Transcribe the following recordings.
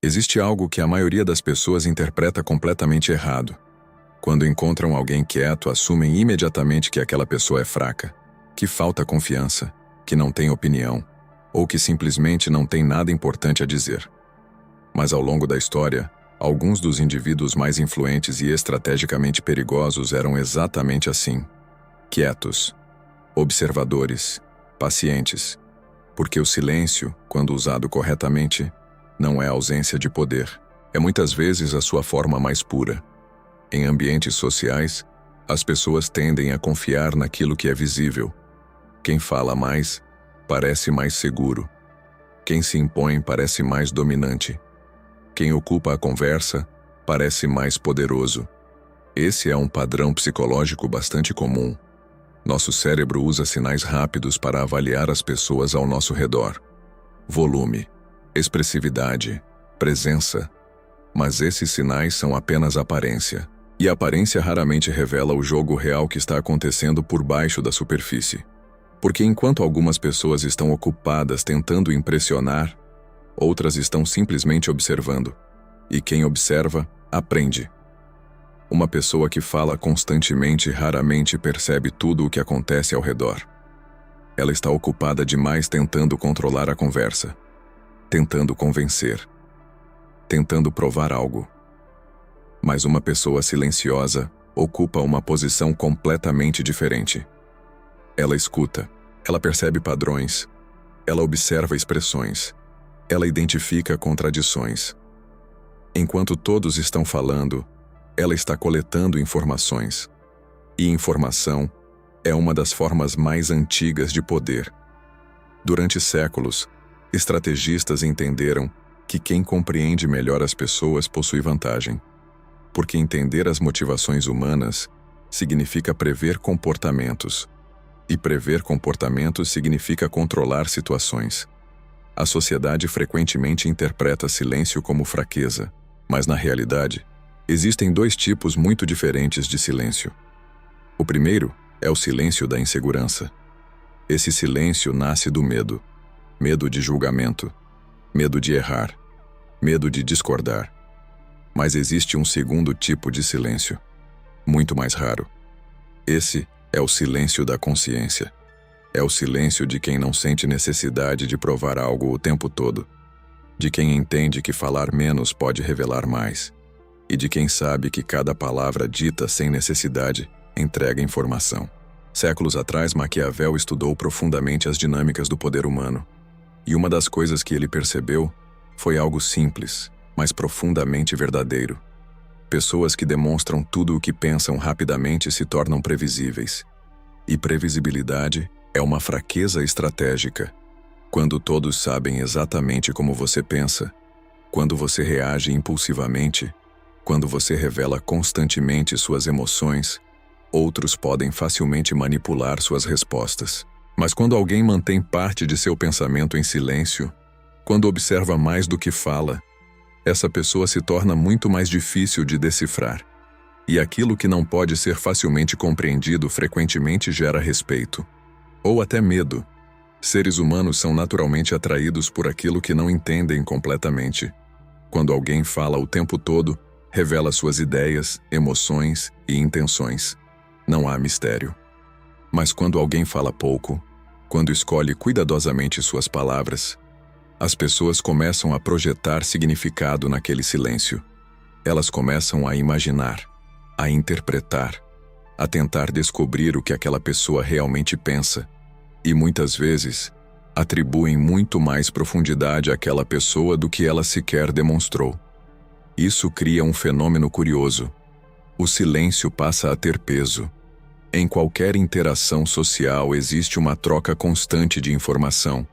Existe algo que a maioria das pessoas interpreta completamente errado. Quando encontram alguém quieto, assumem imediatamente que aquela pessoa é fraca, que falta confiança, que não tem opinião, ou que simplesmente não tem nada importante a dizer. Mas ao longo da história, alguns dos indivíduos mais influentes e estrategicamente perigosos eram exatamente assim: quietos, observadores, pacientes, porque o silêncio, quando usado corretamente, não é ausência de poder, é muitas vezes a sua forma mais pura. Em ambientes sociais, as pessoas tendem a confiar naquilo que é visível. Quem fala mais, parece mais seguro. Quem se impõe parece mais dominante. Quem ocupa a conversa, parece mais poderoso. Esse é um padrão psicológico bastante comum. Nosso cérebro usa sinais rápidos para avaliar as pessoas ao nosso redor. Volume, expressividade, presença. Mas esses sinais são apenas aparência. E a aparência raramente revela o jogo real que está acontecendo por baixo da superfície. Porque enquanto algumas pessoas estão ocupadas tentando impressionar, outras estão simplesmente observando. E quem observa, aprende. Uma pessoa que fala constantemente raramente percebe tudo o que acontece ao redor. Ela está ocupada demais tentando controlar a conversa, tentando convencer, tentando provar algo. Mas uma pessoa silenciosa ocupa uma posição completamente diferente. Ela escuta, ela percebe padrões, ela observa expressões, ela identifica contradições. Enquanto todos estão falando, ela está coletando informações. E informação é uma das formas mais antigas de poder. Durante séculos, estrategistas entenderam que quem compreende melhor as pessoas possui vantagem. Porque entender as motivações humanas significa prever comportamentos. E prever comportamentos significa controlar situações. A sociedade frequentemente interpreta silêncio como fraqueza, mas na realidade, existem dois tipos muito diferentes de silêncio. O primeiro é o silêncio da insegurança. Esse silêncio nasce do medo. Medo de julgamento, medo de errar, medo de discordar. Mas existe um segundo tipo de silêncio, muito mais raro. Esse é o silêncio da consciência. É o silêncio de quem não sente necessidade de provar algo o tempo todo, de quem entende que falar menos pode revelar mais, e de quem sabe que cada palavra dita sem necessidade entrega informação. Séculos atrás, Maquiavel estudou profundamente as dinâmicas do poder humano, e uma das coisas que ele percebeu foi algo simples, mas profundamente verdadeiro. Pessoas que demonstram tudo o que pensam rapidamente se tornam previsíveis. E previsibilidade é uma fraqueza estratégica. Quando todos sabem exatamente como você pensa, quando você reage impulsivamente, quando você revela constantemente suas emoções, outros podem facilmente manipular suas respostas. Mas quando alguém mantém parte de seu pensamento em silêncio, quando observa mais do que fala, essa pessoa se torna muito mais difícil de decifrar. E aquilo que não pode ser facilmente compreendido frequentemente gera respeito, ou até medo. Seres humanos são naturalmente atraídos por aquilo que não entendem completamente. Quando alguém fala o tempo todo, revela suas ideias, emoções e intenções. Não há mistério. Mas quando alguém fala pouco, quando escolhe cuidadosamente suas palavras, as pessoas começam a projetar significado naquele silêncio. Elas começam a imaginar, a interpretar, a tentar descobrir o que aquela pessoa realmente pensa. E muitas vezes, atribuem muito mais profundidade àquela pessoa do que ela sequer demonstrou. Isso cria um fenômeno curioso. O silêncio passa a ter peso. Em qualquer interação social existe uma troca constante de informação.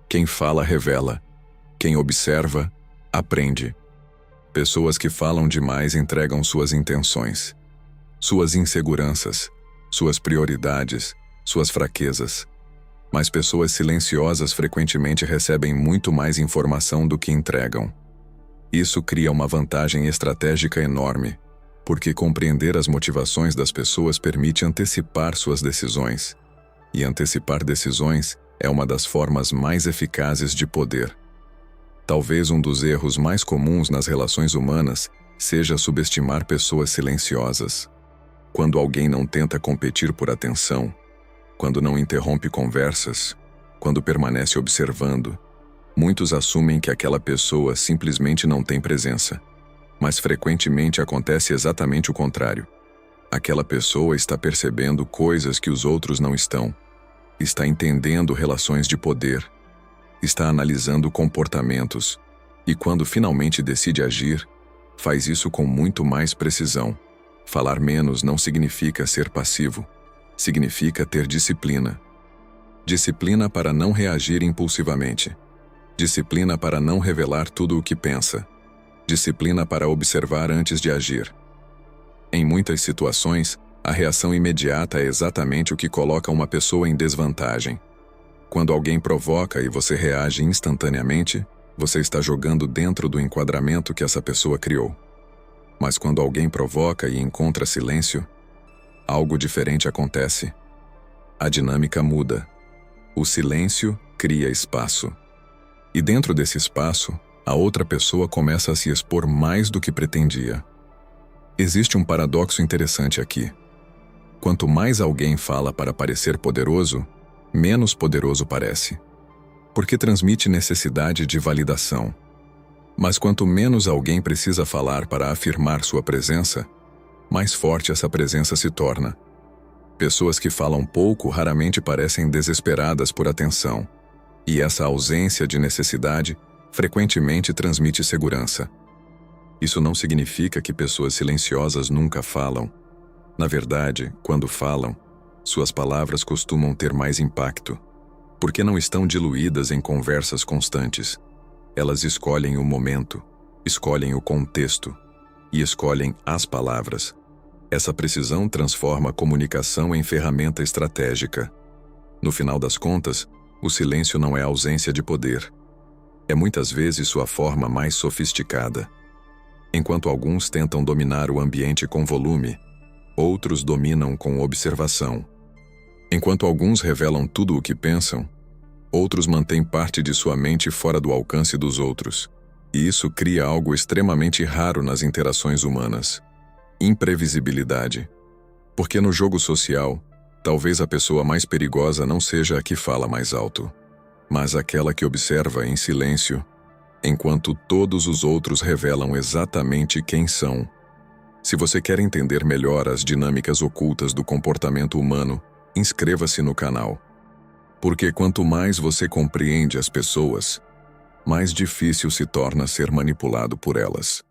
Quem fala revela. Quem observa, aprende. Pessoas que falam demais entregam suas intenções, suas inseguranças, suas prioridades, suas fraquezas. Mas pessoas silenciosas frequentemente recebem muito mais informação do que entregam. Isso cria uma vantagem estratégica enorme, porque compreender as motivações das pessoas permite antecipar suas decisões. E antecipar decisões é uma das formas mais eficazes de poder. Talvez um dos erros mais comuns nas relações humanas seja subestimar pessoas silenciosas. Quando alguém não tenta competir por atenção, quando não interrompe conversas, quando permanece observando, muitos assumem que aquela pessoa simplesmente não tem presença. Mas frequentemente acontece exatamente o contrário. Aquela pessoa está percebendo coisas que os outros não estão, está entendendo relações de poder, está analisando comportamentos, e quando finalmente decide agir, faz isso com muito mais precisão. Falar menos não significa ser passivo, significa ter disciplina. Disciplina para não reagir impulsivamente. Disciplina para não revelar tudo o que pensa. Disciplina para observar antes de agir. Em muitas situações, a reação imediata é exatamente o que coloca uma pessoa em desvantagem. Quando alguém provoca e você reage instantaneamente, você está jogando dentro do enquadramento que essa pessoa criou. Mas quando alguém provoca e encontra silêncio, algo diferente acontece. A dinâmica muda. O silêncio cria espaço. E dentro desse espaço, a outra pessoa começa a se expor mais do que pretendia. Existe um paradoxo interessante aqui. Quanto mais alguém fala para parecer poderoso, menos poderoso parece. Porque transmite necessidade de validação. Mas quanto menos alguém precisa falar para afirmar sua presença, mais forte essa presença se torna. Pessoas que falam pouco raramente parecem desesperadas por atenção. E essa ausência de necessidade frequentemente transmite segurança. Isso não significa que pessoas silenciosas nunca falam. Na verdade, quando falam, suas palavras costumam ter mais impacto, porque não estão diluídas em conversas constantes. Elas escolhem o momento, escolhem o contexto e escolhem as palavras. Essa precisão transforma a comunicação em ferramenta estratégica. No final das contas, o silêncio não é ausência de poder. É muitas vezes sua forma mais sofisticada. Enquanto alguns tentam dominar o ambiente com volume, outros dominam com observação. Enquanto alguns revelam tudo o que pensam, outros mantêm parte de sua mente fora do alcance dos outros. E isso cria algo extremamente raro nas interações humanas: imprevisibilidade. Porque no jogo social, talvez a pessoa mais perigosa não seja a que fala mais alto, mas aquela que observa em silêncio, enquanto todos os outros revelam exatamente quem são. Se você quer entender melhor as dinâmicas ocultas do comportamento humano, inscreva-se no canal. Porque quanto mais você compreende as pessoas, mais difícil se torna ser manipulado por elas.